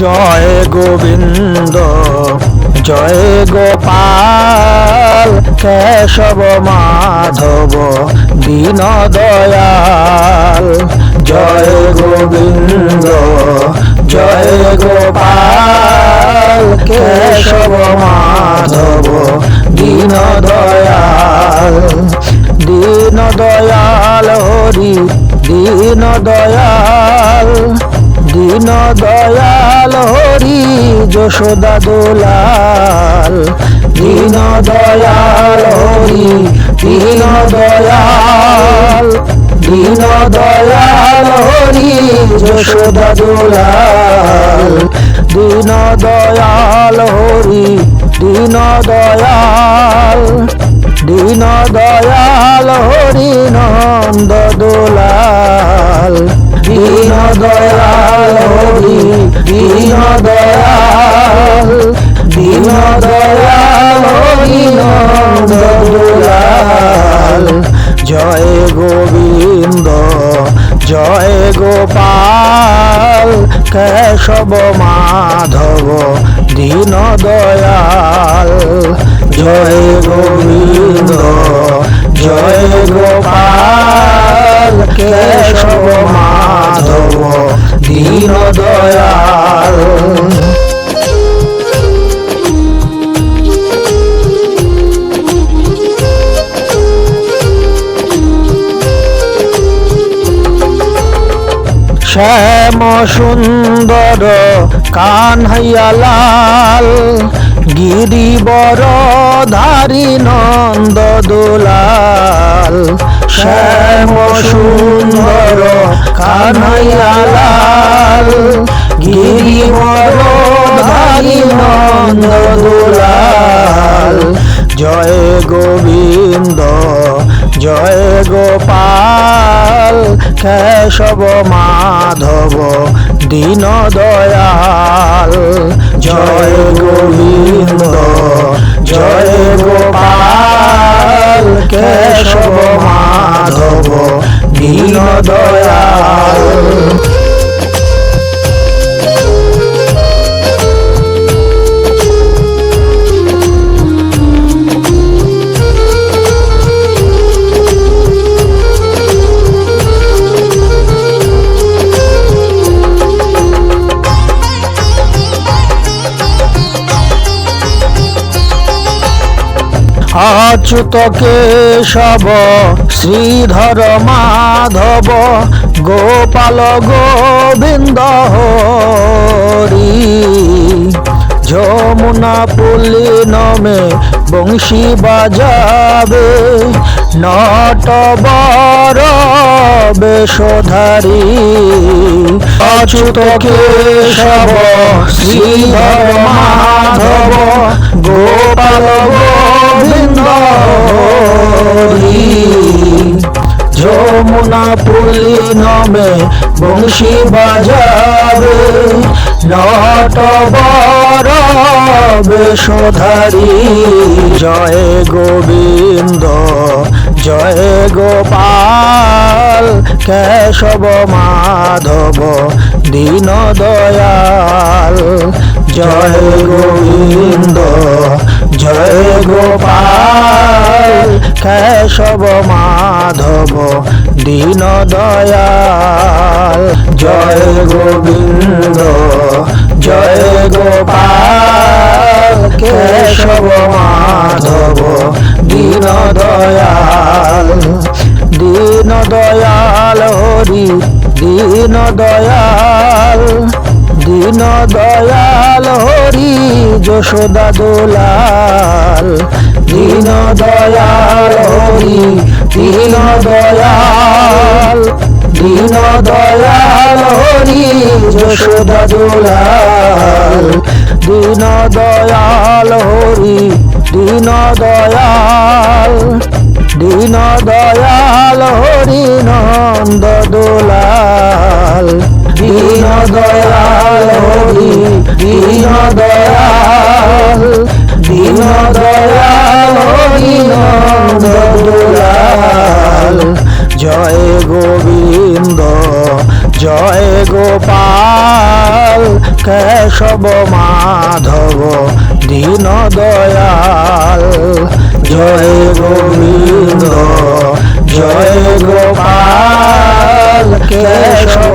জয় গোবিন্দ জয় গোপাল কেশব মাধব দীন দয়াল। জয় গোবিন্দ জয় গোপাল কেশব মাধব দীন দয়াল। দীন দয়াল হরি দীন দয়াল, দীন দয়াল হরি যশোদা দুলাল। দীন দয়াল হরি দীন দয়াল, দীন দয়াল হরি যশোদা দুলাল। দীন দয়াল হরি দীন দয়াল, দীন দয়াল হরি নন্দ দুলাল। দীন দয়াল হরি দীন দয়াল, দীন দয়াল হরি নন্দ দুলাল। জয় গোবিন্দ জয় গোপাল কেশব মাধব দীন দয়াল। জয় গোবিন্দ জয় গোপাল কেশব মাধব দীন দয়াল। শ্যাম সুন্দর কানহাইয়া লাল, গিরিবর ধারী নন্দ দুলাল। শ্যাম সুন্দর কানহাইয়া লাল, গিরিবর ধারী নন্দ দুলাল। জয় গোবিন্দ জয় গোপাল কেশব মাধব দীন দয়াল। জয় গোবিন্দ জয় গোপাল কেশব মাধব দীন দয়াল। অচ্যুত কেশব শ্রীধর মাধব গোপাল গোবিন্দ হরি। যমুনা পুলিনমে বংশী বাজাবে নটবর বেশধারী। অচ্যুত কেশব শ্রীধর মাধব গোপাল গোবিন্দ হরি। যমুনা পুলিনমে বংশী বাজাবে নটবর বেশধারী। জয় গোবিন্দ জয় গোপাল কেশব মাধব দীন দয়াল। জয় গোবিন্দ জয় গোপাল কেশব মাধব দীন দয়াল। জয় গোবিন্দ জয় গোপাল কেশব মাধব দীন দয়াল। দীন দয়াল হরি দীন দয়াল, দীন দয়াল হরি যশোদা দুলাল। দীন দয়াল হরি দীন দয়াল, দীন দয়াল হরি যশোদা দুলাল। দীন দয়াল হরি দীন দয়াল, দীন দয়াল হরি নন্দ দুলাল। দীন দয়াল হরি দীন দয়াল, দীন দয়াল হরি নন্দ দুলাল। জয় গোবিন্দ জয় গোপাল কেশব মাধব দীন দয়াল। জয় গোবিন্দ জয় গোপাল কেশব